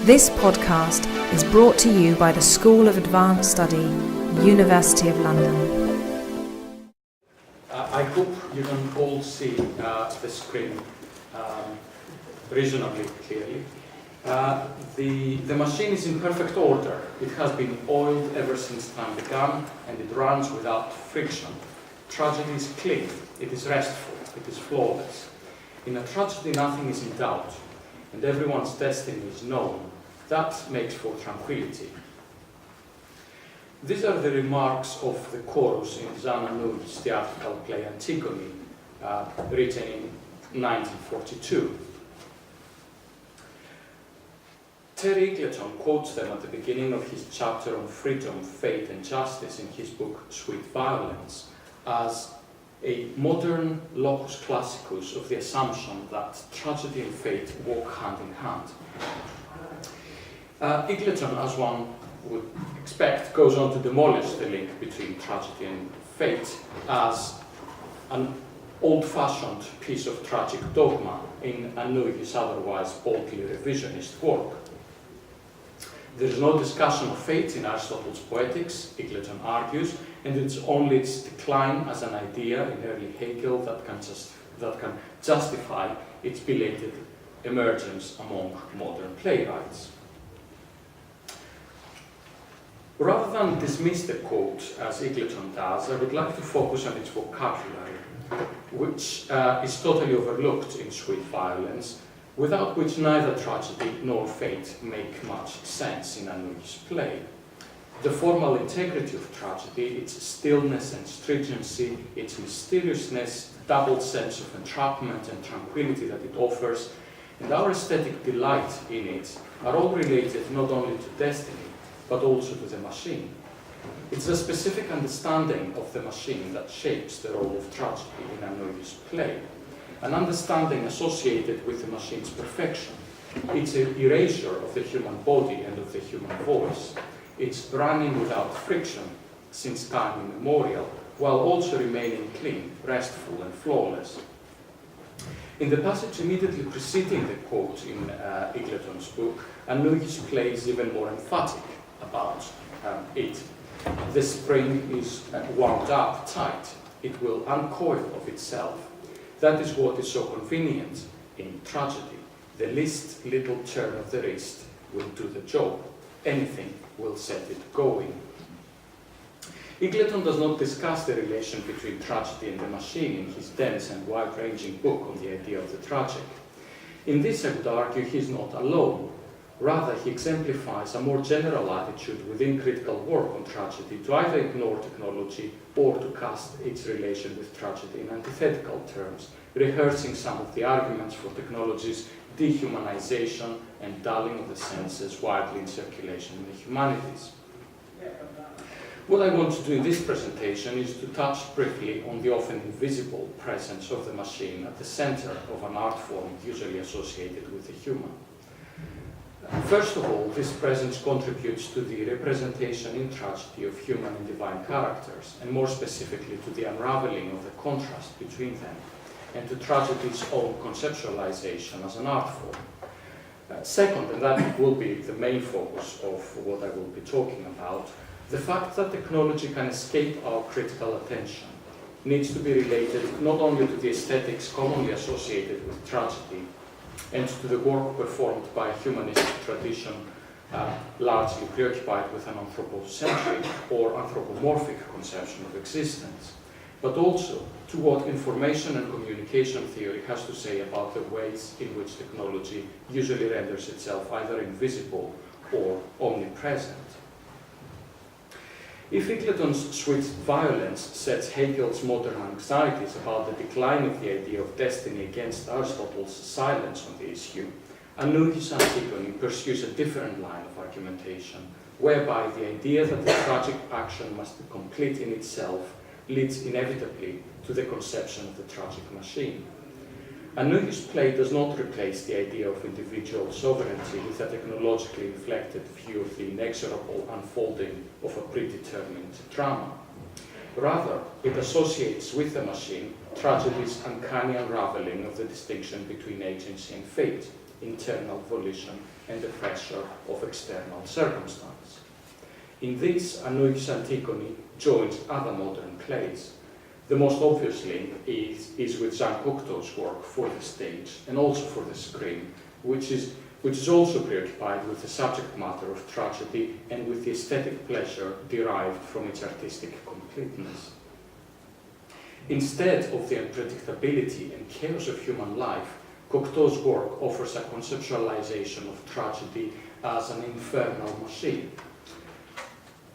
This podcast is brought to you by the School of Advanced Study, University of London. I hope you can all see the screen reasonably clearly. The machine is in perfect order. It has been oiled ever since time began, and it runs without friction. Tragedy is clean, it is restful, it is flawless. In a tragedy, nothing is in doubt, and everyone's destiny is known. That makes for tranquility. These are the remarks of the chorus in Jean Anouilh's theatrical play Antigone, written in 1942. Terry Eagleton quotes them at the beginning of his chapter on freedom, fate, and justice in his book Sweet Violence as a modern locus classicus of the assumption that tragedy and fate walk hand in hand. Eagleton, as one would expect, goes on to demolish the link between tragedy and fate as an old-fashioned piece of tragic dogma in Anouilh's otherwise boldly revisionist work. There is no discussion of fate in Aristotle's Poetics, Eagleton argues, and it's only its decline as an idea in early Hegel that can justify its belated emergence among modern playwrights. Rather than dismiss the quote, as Eagleton does, I would like to focus on its vocabulary, which is totally overlooked in Sweet Violence, without which neither tragedy nor fate make much sense in Anouilh's play. The formal integrity of tragedy, its stillness and stringency, its mysteriousness, the double sense of entrapment and tranquility that it offers, and our aesthetic delight in it are all related not only to destiny, but also to the machine. It's a specific understanding of the machine that shapes the role of tragedy in Anouilh's play, an understanding associated with the machine's perfection. It's an erasure of the human body and of the human voice. It's running without friction since time immemorial, while also remaining clean, restful, and flawless. In the passage immediately preceding the quote in Eagleton's book, Anouilh's play is even more emphatic about it. The spring is wound up tight. It will uncoil of itself. That is what is so convenient in tragedy. The least little turn of the wrist will do the job. Anything will set it going. Eagleton does not discuss the relation between tragedy and the machine in his dense and wide-ranging book on the idea of the tragic. In this, I would argue, he is not alone. Rather, he exemplifies a more general attitude within critical work on tragedy to either ignore technology or to cast its relation with tragedy in antithetical terms, rehearsing some of the arguments for technology's dehumanization and dulling of the senses widely in circulation in the humanities. What I want to do in this presentation is to touch briefly on the often invisible presence of the machine at the center of an art form usually associated with the human. First of all, this presence contributes to the representation in tragedy of human and divine characters, and more specifically to the unraveling of the contrast between them, and to tragedy's own conceptualization as an art form. Second, and that will be the main focus of what I will be talking about, the fact that technology can escape our critical attention needs to be related not only to the aesthetics commonly associated with tragedy, and to the work performed by a humanistic tradition largely preoccupied with an anthropocentric or anthropomorphic conception of existence, but also to what information and communication theory has to say about the ways in which technology usually renders itself either invisible or omnipresent. If Eagleton's Sweet Violence sets Hegel's modern anxieties about the decline of the idea of destiny against Aristotle's silence on the issue, Anouilh's Antigone pursues a different line of argumentation, whereby the idea that the tragic action must be complete in itself leads inevitably to the conception of the tragic machine. Anouilh's play does not replace the idea of individual sovereignty with a technologically inflected view of the inexorable unfolding of a predetermined drama. Rather, it associates with the machine tragedy's uncanny unraveling of the distinction between agency and fate, internal volition and the pressure of external circumstance. In this, Andújar's Antigone joins other modern plays. The most obvious link is with Jean Cocteau's work for the stage and also for the screen, which is also preoccupied with the subject matter of tragedy and with the aesthetic pleasure derived from its artistic completeness. Instead of the unpredictability and chaos of human life, Cocteau's work offers a conceptualization of tragedy as an infernal machine.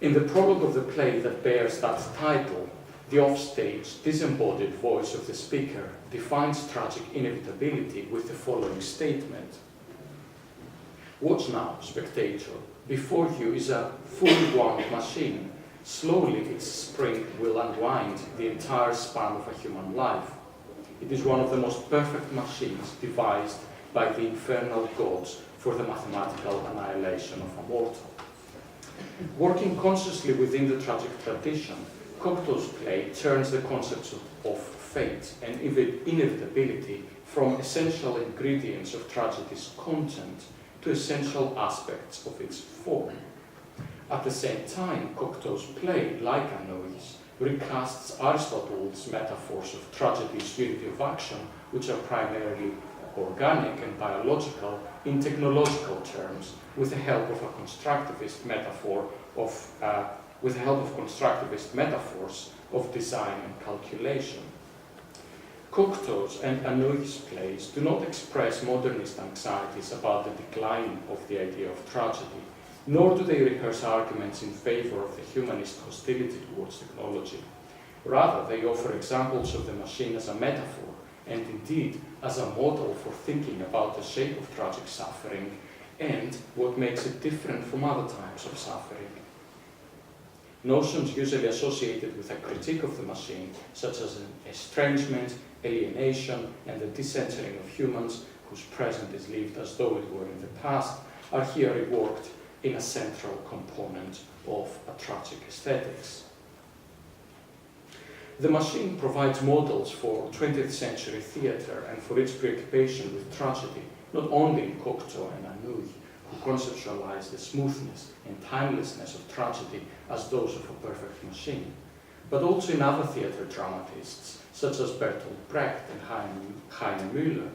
In the prologue of the play that bears that title, the offstage, disembodied voice of the speaker defines tragic inevitability with the following statement. Watch now, spectator. Before you is a fully wound machine. Slowly its spring will unwind the entire span of a human life. It is one of the most perfect machines devised by the infernal gods for the mathematical annihilation of a mortal. Working consciously within the tragic tradition, Cocteau's play turns the concepts of fate and inevitability from essential ingredients of tragedy's content to essential aspects of its form. At the same time, Cocteau's play, like Andújar's, recasts Aristotle's metaphors of tragedy's unity of action, which are primarily organic and biological, in technological terms, with the help of a constructivist metaphors of design and calculation. Cocteau's and Andújar's plays do not express modernist anxieties about the decline of the idea of tragedy, nor do they rehearse arguments in favor of the humanist hostility towards technology. Rather, they offer examples of the machine as a metaphor, and indeed as a model for thinking about the shape of tragic suffering and what makes it different from other types of suffering. Notions usually associated with a critique of the machine, such as an estrangement, alienation, and the decentering of humans whose present is lived as though it were in the past, are here reworked in a central component of a tragic aesthetics. The machine provides models for 20th century theatre and for its preoccupation with tragedy, not only in Cocteau and Andújar, who conceptualize the smoothness and timelessness of tragedy as those of a perfect machine, but also in other theatre dramatists, such as Bertolt Brecht and Heine Müller,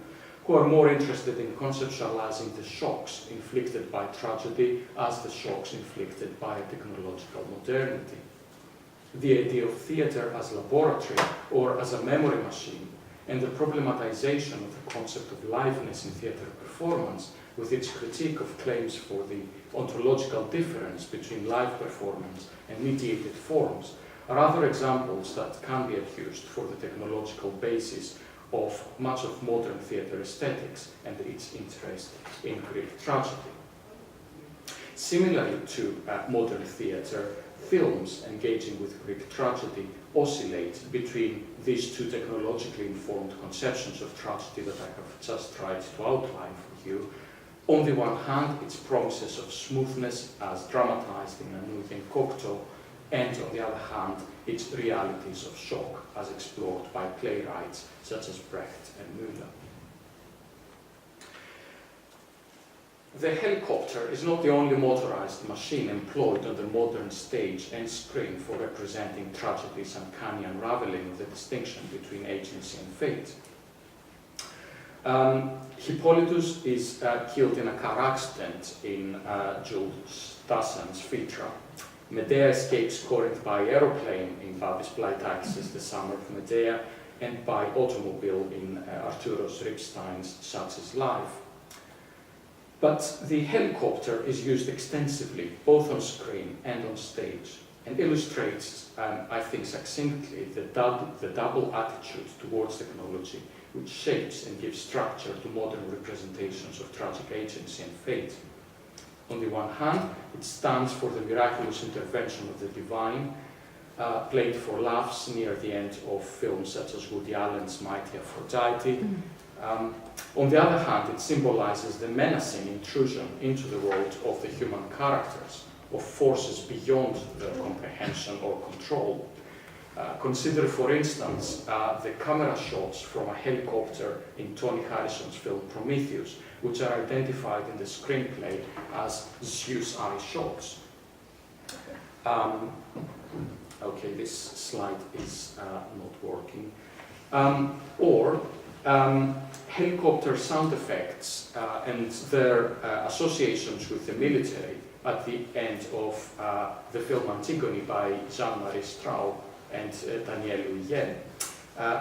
who are more interested in conceptualizing the shocks inflicted by tragedy as the shocks inflicted by technological modernity. The idea of theatre as laboratory or as a memory machine, and the problematization of the concept of liveness in theatre performance with its critique of claims for the ontological difference between live performance and mediated forms, are other examples that can be accused for the technological basis of much of modern theatre aesthetics and its interest in Greek tragedy. Similarly to modern theatre, films engaging with Greek tragedy oscillate between these two technologically informed conceptions of tragedy that I have just tried to outline for you. On the one hand, its promises of smoothness as dramatized in Andújar and Cocteau, and on the other hand, its realities of shock as explored by playwrights such as Brecht and Müller. The helicopter is not the only motorized machine employed on the modern stage and screen for representing tragedy's uncanny unraveling of the distinction between agency and fate. Hippolytus is killed in a car accident in Jules Dassin's Phaedra. Medea escapes Corinth by aeroplane in Babis Blaitakis' The Summer of Medea, and by automobile in Arturos Ripstein's Such is Life. But the helicopter is used extensively, both on screen and on stage, and illustrates, I think succinctly, the double attitude towards technology, which shapes and gives structure to modern representations of tragic agency and fate. On the one hand, it stands for the miraculous intervention of the divine, played for laughs near the end of films such as Woody Allen's Mighty Aphrodite. On the other hand, it symbolizes the menacing intrusion into the world of the human characters, of forces beyond their comprehension or control. Consider, for instance, the camera shots from a helicopter in Tony Harrison's film Prometheus, which are identified in the screenplay as Zeus eye shots. Okay, this slide is not working. Helicopter sound effects and their associations with the military at the end of the film Antigone by Jean-Marie Straub and Daniel Huyen,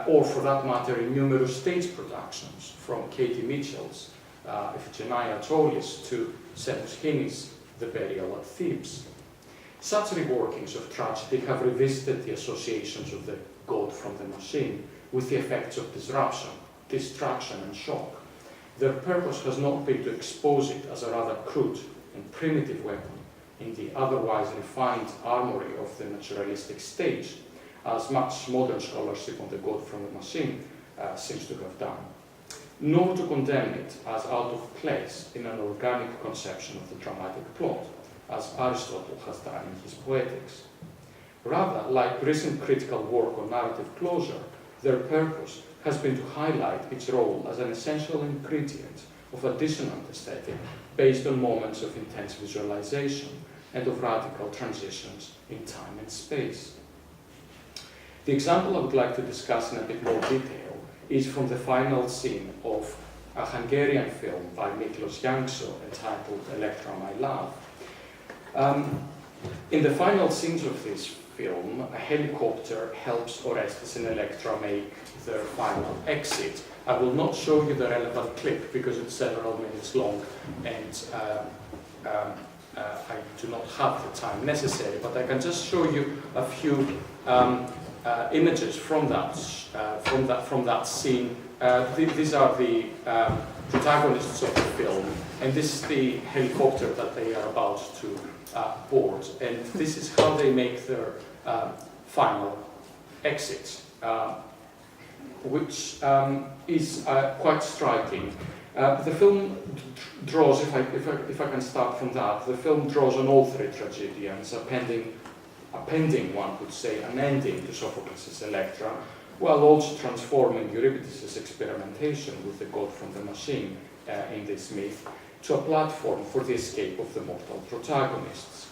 or for that matter in numerous stage productions, from Katie Mitchell's Iphigenia Tollis to Seamus Heaney's The Burial at Thebes. Such reworkings of tragedy have revisited the associations of the god from the machine with the effects of disruption, distraction and shock. Their purpose has not been to expose it as a rather crude and primitive weapon in the otherwise refined armory of the naturalistic stage, as much modern scholarship on the god from the machine seems to have done, nor to condemn it as out of place in an organic conception of the dramatic plot, as Aristotle has done in his Poetics. Rather, like recent critical work on narrative closure, their purpose has been to highlight its role as an essential ingredient of a dissonant aesthetic based on moments of intense visualization and of radical transitions in time and space. The example I would like to discuss in a bit more detail is from the final scene of a Hungarian film by Miklos Jankso entitled Elektra, My Love. In the final scenes of this film, a helicopter helps Orestes and Elektra make their final exit. I will not show you the relevant clip because it's several minutes long and I do not have the time necessary, but I can just show you a few images from that scene. These are the protagonists of the film, and this is the helicopter that they are about to board, and this is how they make their final exit, which is quite striking. The film draws, if I can start from that, the film draws on all three tragedians, appending, one could say, an ending to Sophocles' Elektra, while also transforming Euripides' experimentation with the god from the machine in this myth to a platform for the escape of the mortal protagonists.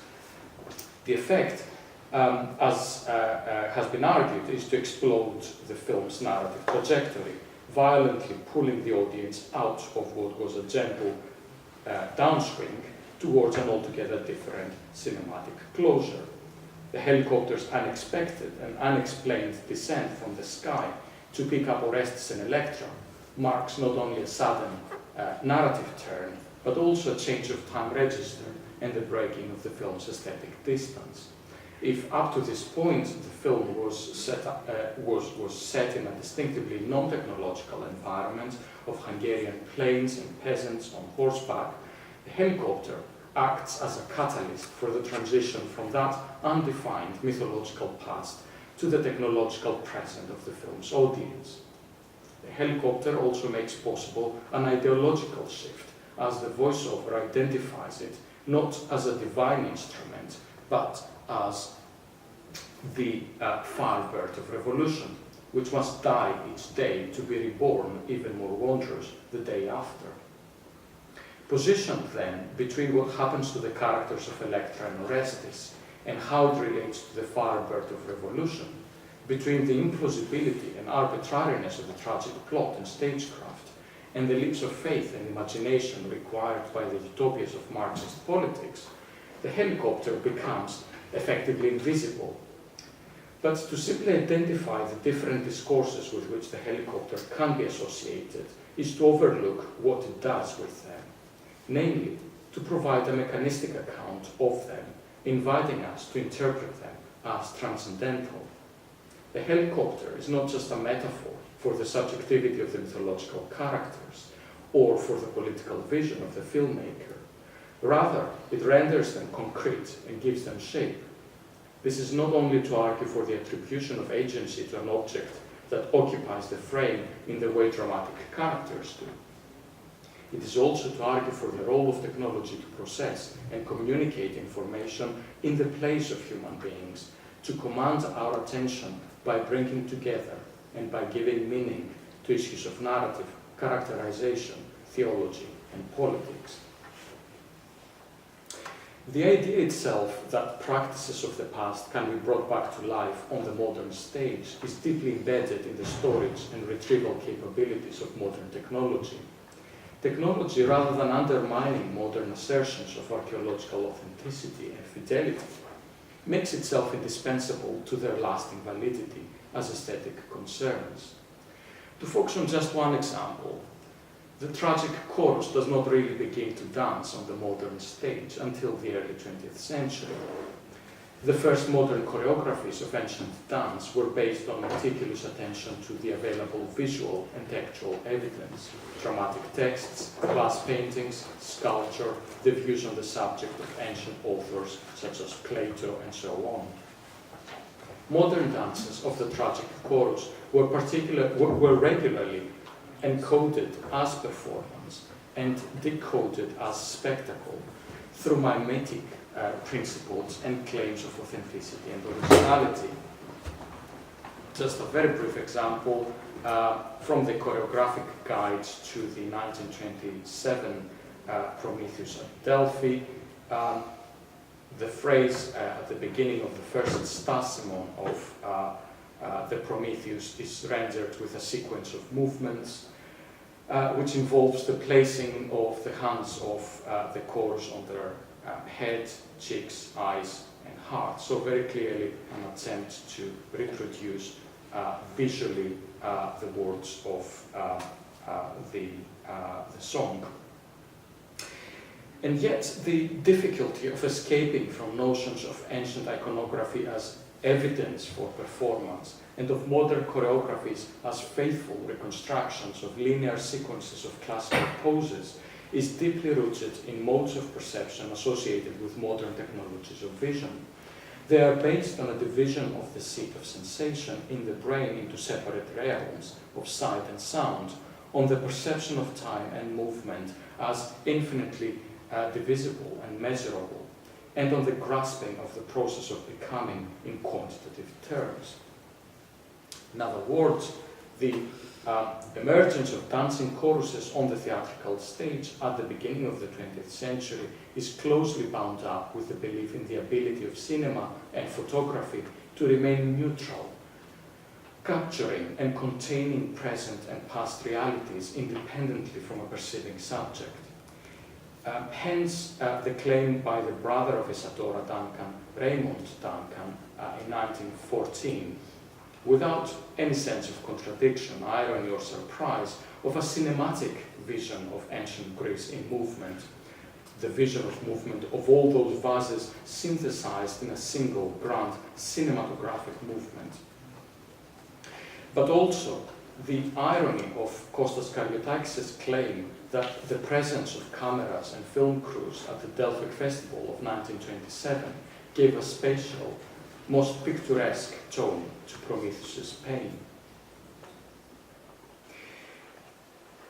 The effect, as has been argued, is to explode the film's narrative trajectory, violently pulling the audience out of what was a gentle downswing towards an altogether different cinematic closure. The helicopter's unexpected and unexplained descent from the sky to pick up Orestes and Elektra marks not only a sudden narrative turn, but also a change of time register and the breaking of the film's aesthetic distance. If up to this point the film was set in a distinctively non-technological environment of Hungarian plains and peasants on horseback, the helicopter acts as a catalyst for the transition from that undefined mythological past to the technological present of the film's audience. The helicopter also makes possible an ideological shift, as the voiceover identifies it not as a divine instrument, but as the firebird of revolution, which must die each day to be reborn even more wondrous the day after. Positioned then between what happens to the characters of Elektra and Orestes and how it relates to the firebird of revolution, between the implausibility and arbitrariness of the tragic plot and stagecraft, and the leaps of faith and imagination required by the utopias of Marxist politics, the helicopter becomes effectively invisible. But to simply identify the different discourses with which the helicopter can be associated is to overlook what it does with them, namely, to provide a mechanistic account of them, inviting us to interpret them as transcendental. The helicopter is not just a metaphor for the subjectivity of the mythological characters or for the political vision of the filmmaker. Rather, it renders them concrete and gives them shape. This is not only to argue for the attribution of agency to an object that occupies the frame in the way dramatic characters do. It is also to argue for the role of technology to process and communicate information in the place of human beings, to command our attention by bringing together and by giving meaning to issues of narrative, characterization, theology, and politics. The idea itself that practices of the past can be brought back to life on the modern stage is deeply embedded in the storage and retrieval capabilities of modern technology. Technology, rather than undermining modern assertions of archaeological authenticity and fidelity, makes itself indispensable to their lasting validity as aesthetic concerns. To focus on just one example, the tragic chorus does not really begin to dance on the modern stage until the early 20th century. The first modern choreographies of ancient dance were based on meticulous attention to the available visual and textual evidence, dramatic texts, glass paintings, sculpture, the views on the subject of ancient authors such as Plato and so on. Modern dances of the tragic chorus were regularly encoded as performance and decoded as spectacle through mimetic principles and claims of authenticity and originality. Just a very brief example from the choreographic guides to the 1927 Prometheus at Delphi. The phrase at the beginning of the first stasimon of the Prometheus is rendered with a sequence of movements which involves the placing of the hands of the chorus on their head, cheeks, eyes, and heart. So very clearly an attempt to reproduce visually the words of the song. And yet the difficulty of escaping from notions of ancient iconography as evidence for performance and of modern choreographies as faithful reconstructions of linear sequences of classical poses is deeply rooted in modes of perception associated with modern technologies of vision. They are based on a division of the seat of sensation in the brain into separate realms of sight and sound, on the perception of time and movement as infinitely divisible and measurable, and on the grasping of the process of becoming in quantitative terms. In other words, the emergence of dancing choruses on the theatrical stage at the beginning of the 20th century is closely bound up with the belief in the ability of cinema and photography to remain neutral, capturing and containing present and past realities independently from a perceiving subject. Hence, the claim by the brother of Isadora Duncan, Raymond Duncan, in 1914, without any sense of contradiction, irony, or surprise, of a cinematic vision of ancient Greece in movement, the vision of movement of all those vases synthesized in a single grand cinematographic movement. But also the irony of Kostas Karyotakis' claim that the presence of cameras and film crews at the Delphic Festival of 1927 gave a spatial, most picturesque tone to Prometheus' pain.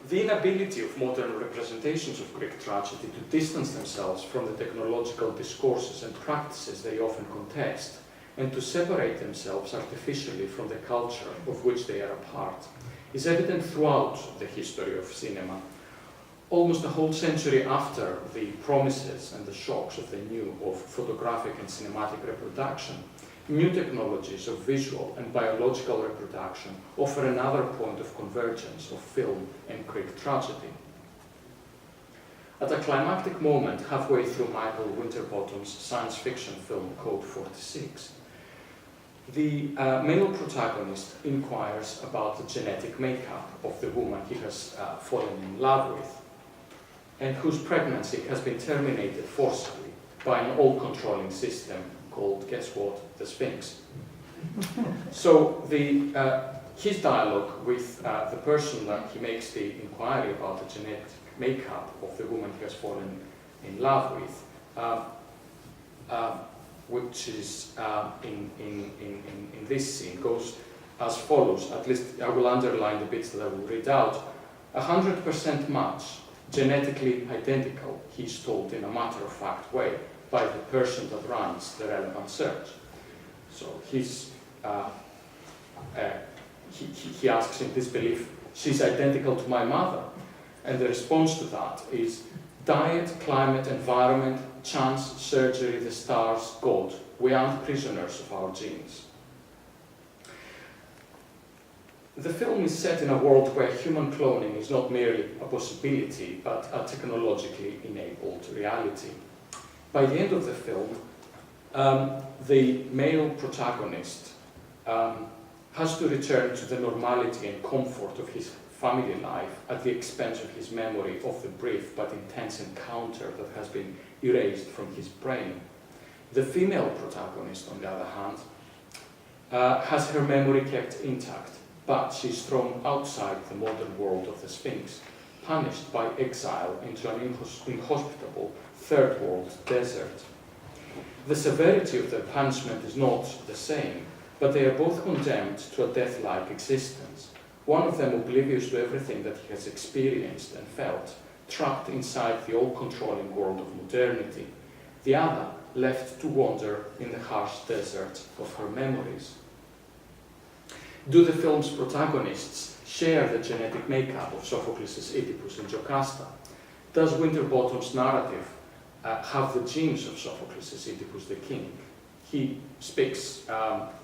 The inability of modern representations of Greek tragedy to distance themselves from the technological discourses and practices they often contest, and to separate themselves artificially from the culture of which they are a part, is evident throughout the history of cinema. Almost a whole century after the promises and the shocks of the new of photographic and cinematic reproduction, new technologies of visual and biological reproduction offer another point of convergence of film and Greek tragedy. At a climactic moment halfway through Michael Winterbottom's science fiction film Code 46, the male protagonist inquires about the genetic makeup of the woman he has fallen in love with, and whose pregnancy has been terminated forcibly by an all-controlling system called, guess what, the Sphinx. So his dialogue with the person that he makes the inquiry about the genetic makeup of the woman he has fallen in love with, which is in this scene, goes as follows. At least I will underline the bits that I will read out. 100% match, genetically identical, he's told in a matter-of-fact way by the person that runs the relevant search. So he asks in disbelief, she's identical to my mother. And the response to that is diet, climate, environment, chance, surgery, the stars, God. We aren't prisoners of our genes. The film is set in a world where human cloning is not merely a possibility, but a technologically enabled reality. By the end of the film, the male protagonist has to return to the normality and comfort of his family life at the expense of his memory of the brief but intense encounter that has been erased from his brain. The female protagonist, on the other hand, has her memory kept intact, but she's thrown outside the modern world of the Sphinx, punished by exile into an inhospitable third world desert. The severity of their punishment is not the same, but they are both condemned to a death-like existence, one of them oblivious to everything that he has experienced and felt, trapped inside the all-controlling world of modernity, the other left to wander in the harsh desert of her memories. Do the film's protagonists share the genetic makeup of Sophocles' Oedipus and Jocasta? Does Winterbottom's narrative have the genes of Sophocles' Oedipus the King? He speaks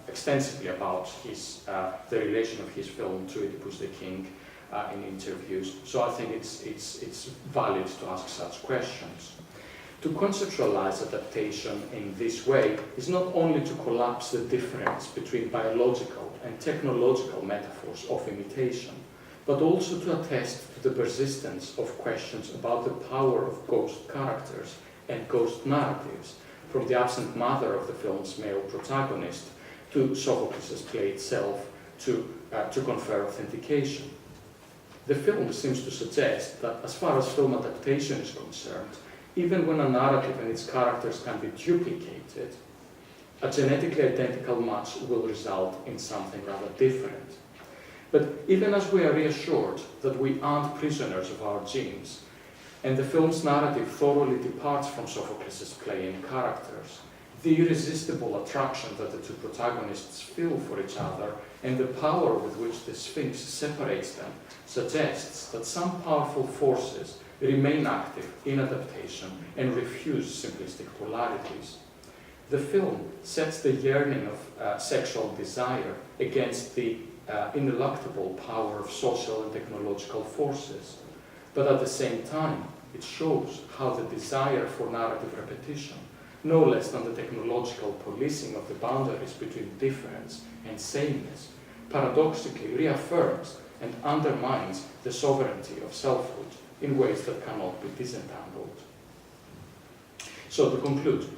extensively about the relation of his film to Oedipus the King in interviews, so I think it's valid to ask such questions. To conceptualize adaptation in this way is not only to collapse the difference between biological and technological metaphors of imitation, but also to attest to the persistence of questions about the power of ghost characters and ghost narratives, from the absent mother of the film's male protagonist to Sophocles' play itself to confer authentication. The film seems to suggest that as far as film adaptation is concerned, even when a narrative and its characters can be duplicated, a genetically identical match will result in something rather different. But even as we are reassured that we aren't prisoners of our genes, and the film's narrative thoroughly departs from Sophocles' play and characters, the irresistible attraction that the two protagonists feel for each other and the power with which the Sphinx separates them suggests that some powerful forces remain active in adaptation and refuse simplistic polarities. The film sets the yearning of sexual desire against the ineluctable power of social and technological forces, but at the same time, it shows how the desire for narrative repetition, no less than the technological policing of the boundaries between difference and sameness, paradoxically reaffirms and undermines the sovereignty of selfhood in ways that cannot be disentangled. So to conclude,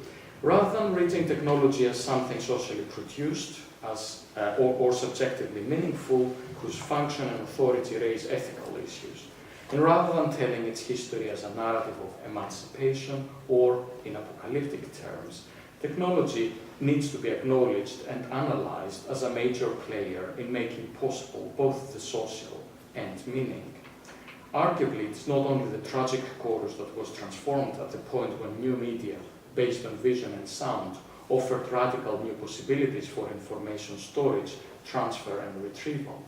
rather than reading technology as something socially produced or subjectively meaningful, whose function and authority raise ethical issues, and rather than telling its history as a narrative of emancipation or, in apocalyptic terms, technology needs to be acknowledged and analyzed as a major player in making possible both the social and meaning. Arguably, it's not only the tragic chorus that was transformed at the point when new media, based on vision and sound, offered radical new possibilities for information storage, transfer, and retrieval.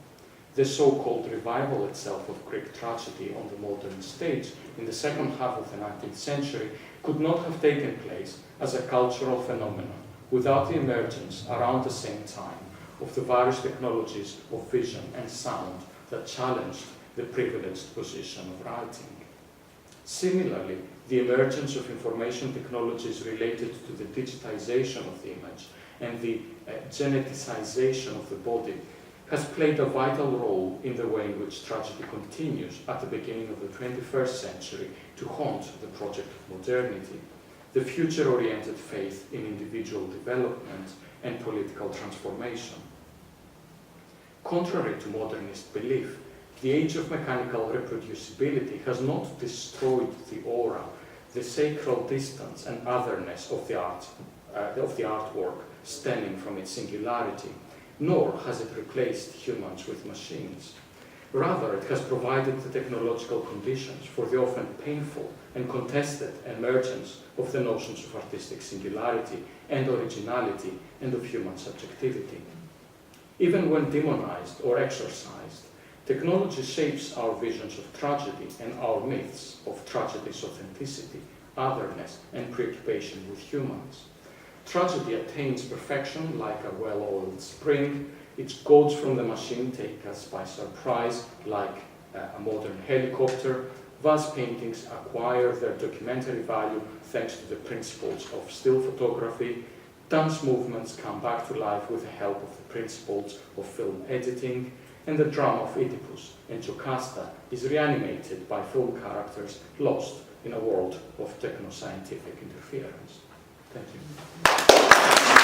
The so-called revival itself of Greek tragedy on the modern stage in the second half of the 19th century could not have taken place as a cultural phenomenon without the emergence around the same time of the various technologies of vision and sound that challenged the privileged position of writing. Similarly, the emergence of information technologies related to the digitization of the image and the geneticization of the body has played a vital role in the way in which tragedy continues at the beginning of the 21st century to haunt the project of modernity, the future-oriented faith in individual development and political transformation. Contrary to modernist belief, the age of mechanical reproducibility has not destroyed the aura, the sacral distance and otherness of the artwork stemming from its singularity, nor has it replaced humans with machines. Rather, it has provided the technological conditions for the often painful and contested emergence of the notions of artistic singularity and originality and of human subjectivity. Even when demonized or exorcised, technology shapes our visions of tragedy and our myths of tragedy's authenticity, otherness, and preoccupation with humans. Tragedy attains perfection like a well-oiled spring. Its gods from the machine take us by surprise like a modern helicopter. Vase paintings acquire their documentary value thanks to the principles of still photography. Dance movements come back to life with the help of the principles of film editing. And the drama of Oedipus and Jocasta is reanimated by film characters lost in a world of techno-scientific interference. Thank you.